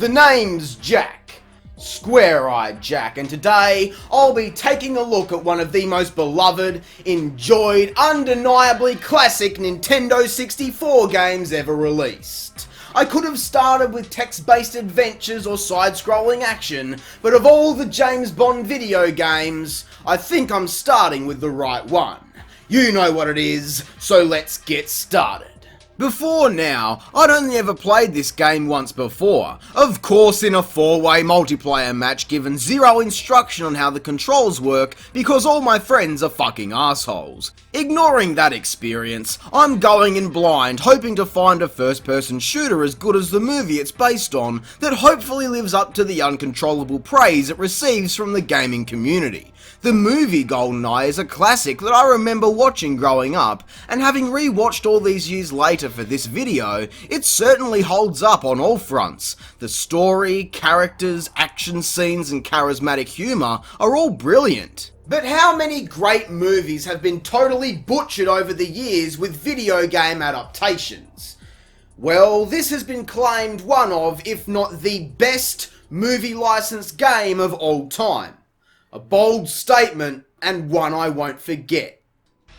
The name's Jack, Square-Eyed Jack, and today I'll be taking a look at one of the most beloved, enjoyed, undeniably classic Nintendo 64 games ever released. I could have started with text-based adventures or side-scrolling action, but of all the James Bond video games, I think I'm starting with the right one. You know what it is, so let's get started. Before now, I'd only ever played this game once before, of course in a 4-way multiplayer match given zero instruction on how the controls work because all my friends are fucking assholes. Ignoring that experience, I'm going in blind hoping to find a first-person shooter as good as the movie it's based on that hopefully lives up to the uncontrollable praise it receives from the gaming community. The movie GoldenEye is a classic that I remember watching growing up, and having re-watched all these years later for this video, it certainly holds up on all fronts. The story, characters, action scenes and charismatic humour are all brilliant. But how many great movies have been totally butchered over the years with video game adaptations? Well, this has been claimed one of, if not the best, movie licensed game of all time. A bold statement, and one I won't forget.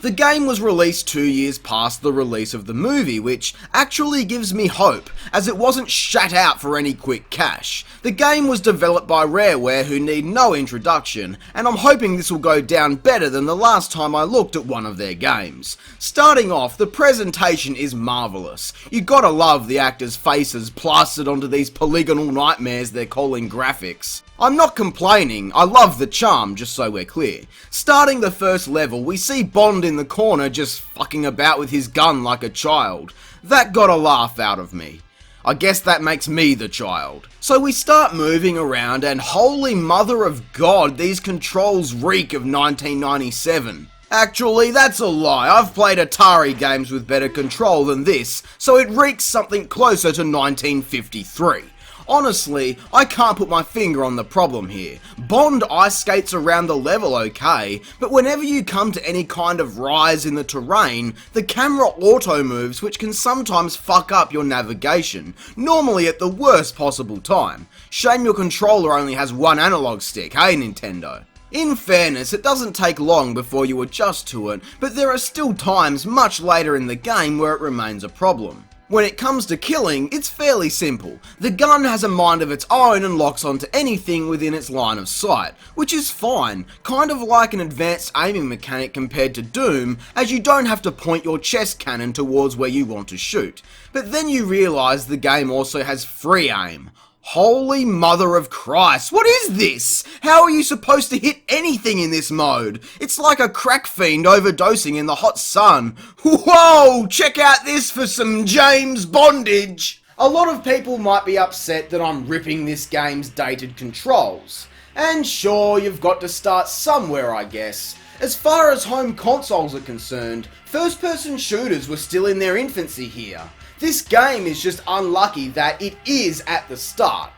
The game was released 2 years past the release of the movie, which actually gives me hope, as it wasn't shat out for any quick cash. The game was developed by Rareware, who need no introduction, and I'm hoping this will go down better than the last time I looked at one of their games. Starting off, the presentation is marvellous. You gotta love the actors' faces plastered onto these polygonal nightmares they're calling graphics. I'm not complaining, I love the charm, just so we're clear. Starting the first level, we see Bond in the corner just fucking about with his gun like a child. That got a laugh out of me. I guess that makes me the child. So we start moving around and holy mother of God, these controls reek of 1997. Actually, that's a lie. I've played Atari games with better control than this, so it reeks something closer to 1953. Honestly, I can't put my finger on the problem here. Bond ice skates around the level okay, but whenever you come to any kind of rise in the terrain, the camera auto moves, which can sometimes fuck up your navigation, normally at the worst possible time. Shame your controller only has one analog stick, hey Nintendo? In fairness, it doesn't take long before you adjust to it, but there are still times much later in the game where it remains a problem. When it comes to killing, it's fairly simple. The gun has a mind of its own and locks onto anything within its line of sight, which is fine, kind of like an advanced aiming mechanic compared to Doom, as you don't have to point your chest cannon towards where you want to shoot. But then you realise the game also has free aim. Holy mother of Christ, what is this? How are you supposed to hit anything in this mode? It's like a crack fiend overdosing in the hot sun. Whoa, check out this for some James Bondage. A lot of people might be upset that I'm ripping this game's dated controls. And sure, you've got to start somewhere, I guess. As far as home consoles are concerned, first-person shooters were still in their infancy here. This game is just unlucky that it is at the start.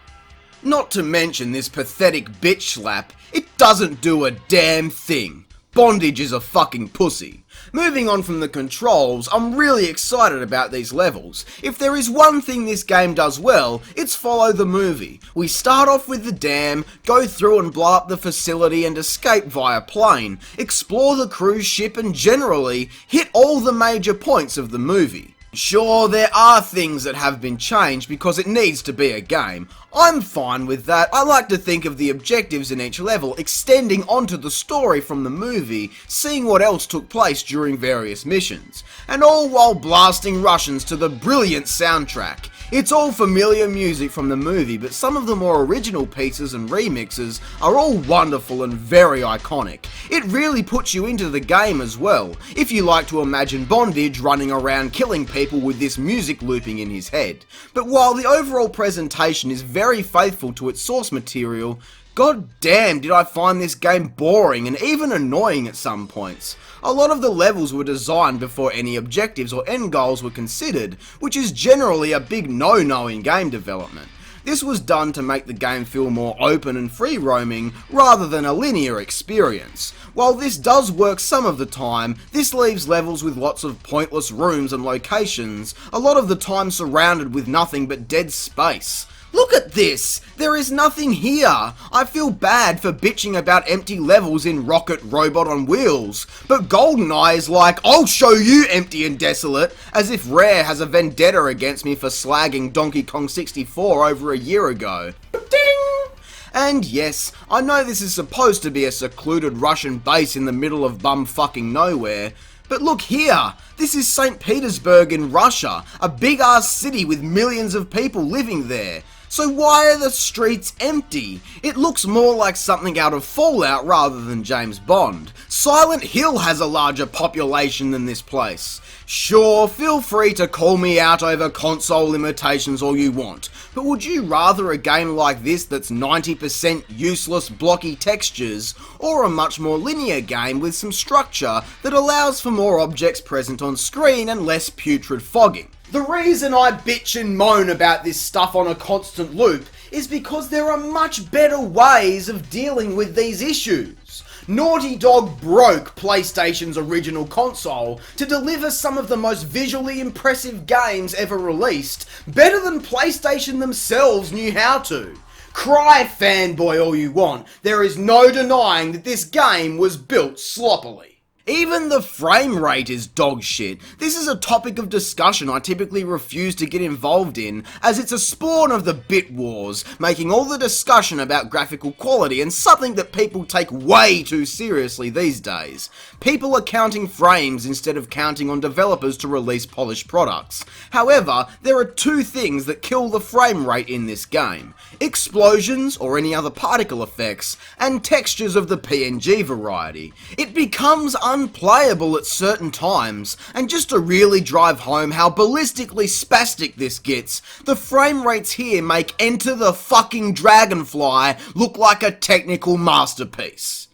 Not to mention this pathetic bitch slap, it doesn't do a damn thing. Bondage is a fucking pussy. Moving on from the controls, I'm really excited about these levels. If there is one thing this game does well, it's follow the movie. We start off with the dam, go through and blow up the facility and escape via plane, explore the cruise ship and generally hit all the major points of the movie. Sure, there are things that have been changed because it needs to be a game. I'm fine with that. I like to think of the objectives in each level extending onto the story from the movie, seeing what else took place during various missions, and all while blasting Russians to the brilliant soundtrack. It's all familiar music from the movie, but some of the more original pieces and remixes are all wonderful and very iconic. It really puts you into the game as well, if you like to imagine Bondage running around killing people with this music looping in his head. But while the overall presentation is very faithful to its source material, god damn did I find this game boring and even annoying at some points. A lot of the levels were designed before any objectives or end goals were considered, which is generally a big no-no in game development. This was done to make the game feel more open and free-roaming, rather than a linear experience. While this does work some of the time, this leaves levels with lots of pointless rooms and locations, a lot of the time surrounded with nothing but dead space. Look at this! There is nothing here! I feel bad for bitching about empty levels in Rocket Robot on Wheels, but GoldenEye is like, I'll show you empty and desolate, as if Rare has a vendetta against me for slagging Donkey Kong 64 over a year ago. Ding! And yes, I know this is supposed to be a secluded Russian base in the middle of bumfucking nowhere, but look here! This is St. Petersburg in Russia, a big-ass city with millions of people living there. So why are the streets empty? It looks more like something out of Fallout rather than James Bond. Silent Hill has a larger population than this place. Sure, feel free to call me out over console limitations all you want, but would you rather a game like this that's 90% useless blocky textures, or a much more linear game with some structure that allows for more objects present on screen and less putrid fogging? The reason I bitch and moan about this stuff on a constant loop is because there are much better ways of dealing with these issues. Naughty Dog broke PlayStation's original console to deliver some of the most visually impressive games ever released, better than PlayStation themselves knew how to. Cry fanboy all you want, there is no denying that this game was built sloppily. Even the frame rate is dog shit. This is a topic of discussion I typically refuse to get involved in, as it's a spawn of the bit wars, making all the discussion about graphical quality and something that people take way too seriously these days. People are counting frames instead of counting on developers to release polished products. However, there are two things that kill the frame rate in this game: explosions or any other particle effects, and textures of the PNG variety. It becomes unplayable at certain times, and just to really drive home how ballistically spastic this gets, the frame rates here make Enter the fucking Dragonfly look like a technical masterpiece.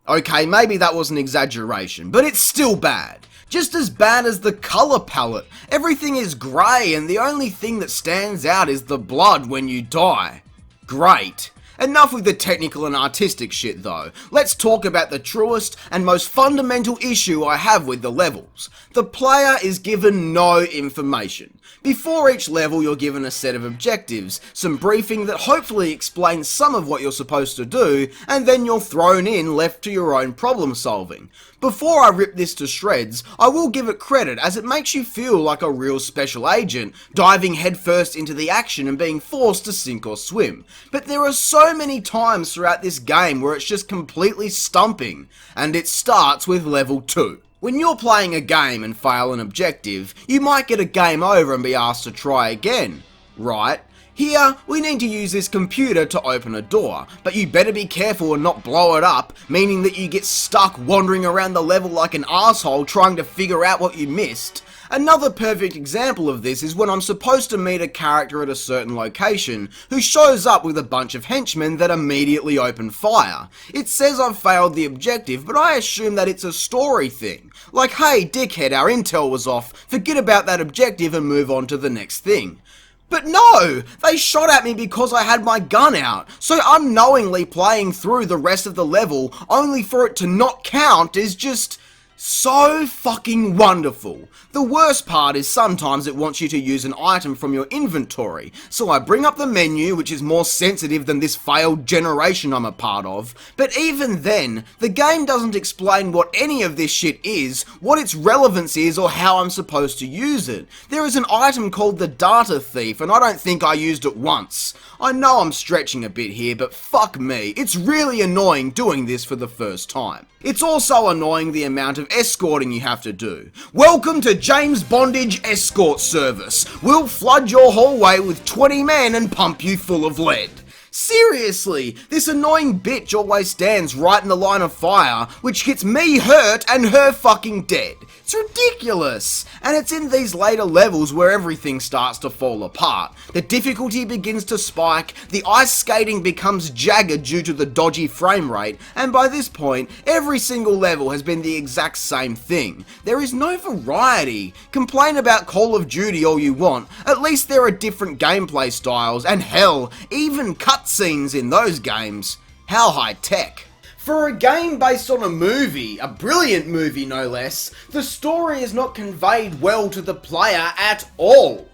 Okay, maybe that was an exaggeration, but it's still bad. Just as bad as the colour palette. Everything is grey and the only thing that stands out is the blood when you die. Great. Enough with the technical and artistic shit though. Let's talk about the truest and most fundamental issue I have with the levels. The player is given no information. Before each level you're given a set of objectives, some briefing that hopefully explains some of what you're supposed to do, and then you're thrown in left to your own problem solving. Before I rip this to shreds, I will give it credit as it makes you feel like a real special agent, diving headfirst into the action and being forced to sink or swim. But there are so many times throughout this game where it's just completely stumping, and it starts with level 2. When you're playing a game and fail an objective, you might get a game over and be asked to try again, right? Here, we need to use this computer to open a door, but you better be careful and not blow it up, meaning that you get stuck wandering around the level like an asshole trying to figure out what you missed. Another perfect example of this is when I'm supposed to meet a character at a certain location, who shows up with a bunch of henchmen that immediately open fire. It says I've failed the objective, but I assume that it's a story thing. Like, hey dickhead, our intel was off, forget about that objective and move on to the next thing. But no! They shot at me because I had my gun out, so unknowingly playing through the rest of the level only for it to not count is just so fucking wonderful. The worst part is sometimes it wants you to use an item from your inventory, so I bring up the menu, which is more sensitive than this failed generation I'm a part of, but even then, the game doesn't explain what any of this shit is, what its relevance is, or how I'm supposed to use it. There is an item called the Data Thief, and I don't think I used it once. I know I'm stretching a bit here, but fuck me, it's really annoying doing this for the first time. It's also annoying the amount of escorting you have to do. Welcome to James Bondage Escort Service. We'll flood your hallway with 20 men and pump you full of lead. Seriously, this annoying bitch always stands right in the line of fire, which gets me hurt and her fucking dead. It's ridiculous! And it's in these later levels where everything starts to fall apart. The difficulty begins to spike, the ice skating becomes jagged due to the dodgy frame rate, and by this point, every single level has been the exact same thing. There is no variety. Complain about Call of Duty all you want, at least there are different gameplay styles, and hell, even cutscenes in those games. How high tech. For a game based on a movie, a brilliant movie no less, the story is not conveyed well to the player at all.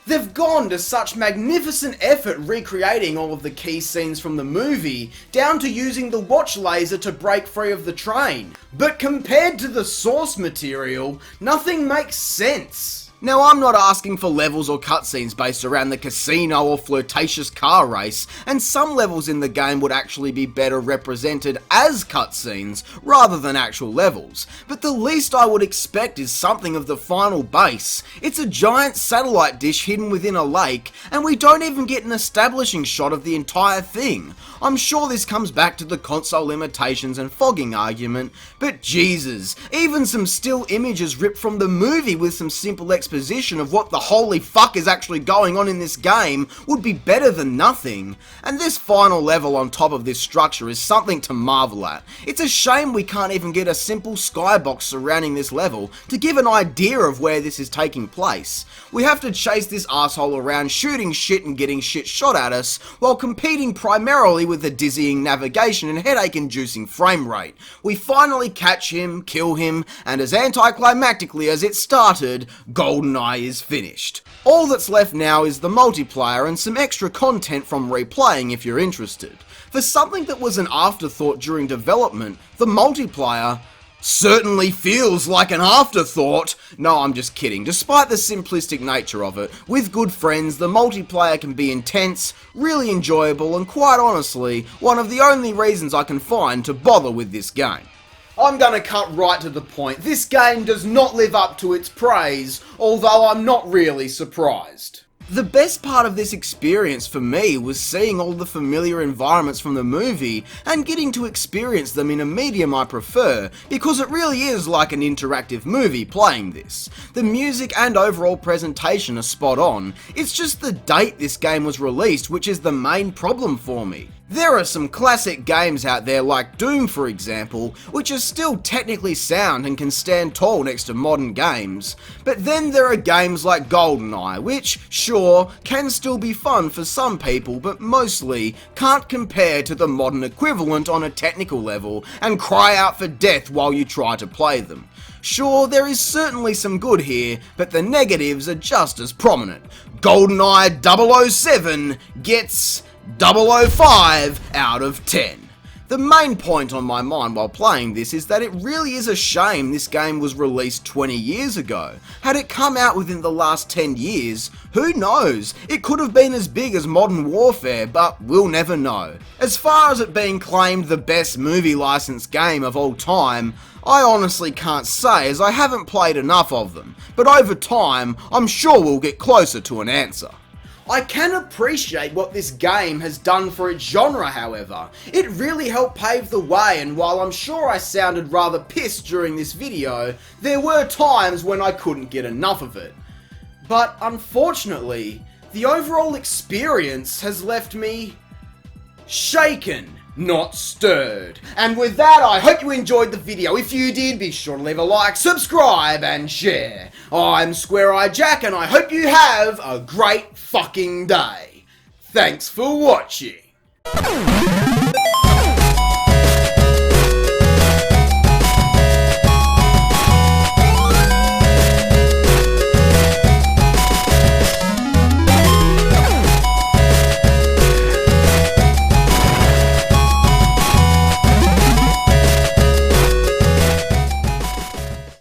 They've gone to such magnificent effort recreating all of the key scenes from the movie, down to using the watch laser to break free of the train. But compared to the source material, nothing makes sense. Now, I'm not asking for levels or cutscenes based around the casino or flirtatious car race, and some levels in the game would actually be better represented as cutscenes rather than actual levels, but the least I would expect is something of the final base. It's a giant satellite dish hidden within a lake, and we don't even get an establishing shot of the entire thing. I'm sure this comes back to the console limitations and fogging argument, but Jesus, even some still images ripped from the movie with some simple exposition of what the holy fuck is actually going on in this game would be better than nothing. And this final level on top of this structure is something to marvel at. It's a shame we can't even get a simple skybox surrounding this level to give an idea of where this is taking place. We have to chase this asshole around shooting shit and getting shit shot at us while competing primarily with the dizzying navigation and headache-inducing frame rate. We finally catch him, kill him, and as anticlimactically as it started, GoldenEye is finished. All that's left now is the multiplayer and some extra content from replaying if you're interested. For something that was an afterthought during development, the multiplayer certainly feels like an afterthought. No, I'm just kidding. Despite the simplistic nature of it, with good friends, the multiplayer can be intense, really enjoyable, and quite honestly, one of the only reasons I can find to bother with this game. I'm gonna cut right to the point. This game does not live up to its praise, although I'm not really surprised. The best part of this experience for me was seeing all the familiar environments from the movie and getting to experience them in a medium I prefer, because it really is like an interactive movie playing this. The music and overall presentation are spot on, it's just the date this game was released which is the main problem for me. There are some classic games out there like Doom for example, which are still technically sound and can stand tall next to modern games, but then there are games like GoldenEye, which, sure, can still be fun for some people, but mostly can't compare to the modern equivalent on a technical level and cry out for death while you try to play them. Sure, there is certainly some good here, but the negatives are just as prominent. GoldenEye 007 gets 005 out of 10. The main point on my mind while playing this is that it really is a shame this game was released 20 years ago. Had it come out within the last 10 years, who knows? It could have been as big as Modern Warfare, but we'll never know. As far as it being claimed the best movie licensed game of all time, I honestly can't say as I haven't played enough of them, but over time, I'm sure we'll get closer to an answer. I can appreciate what this game has done for its genre, however. It really helped pave the way, and while I'm sure I sounded rather pissed during this video, there were times when I couldn't get enough of it. But unfortunately, the overall experience has left me shaken, not stirred. And with that, I hope you enjoyed the video. If you did, be sure to leave a like, subscribe, and share. I'm Square-Eyed Jack, and I hope you have a great fucking day. Thanks for watching.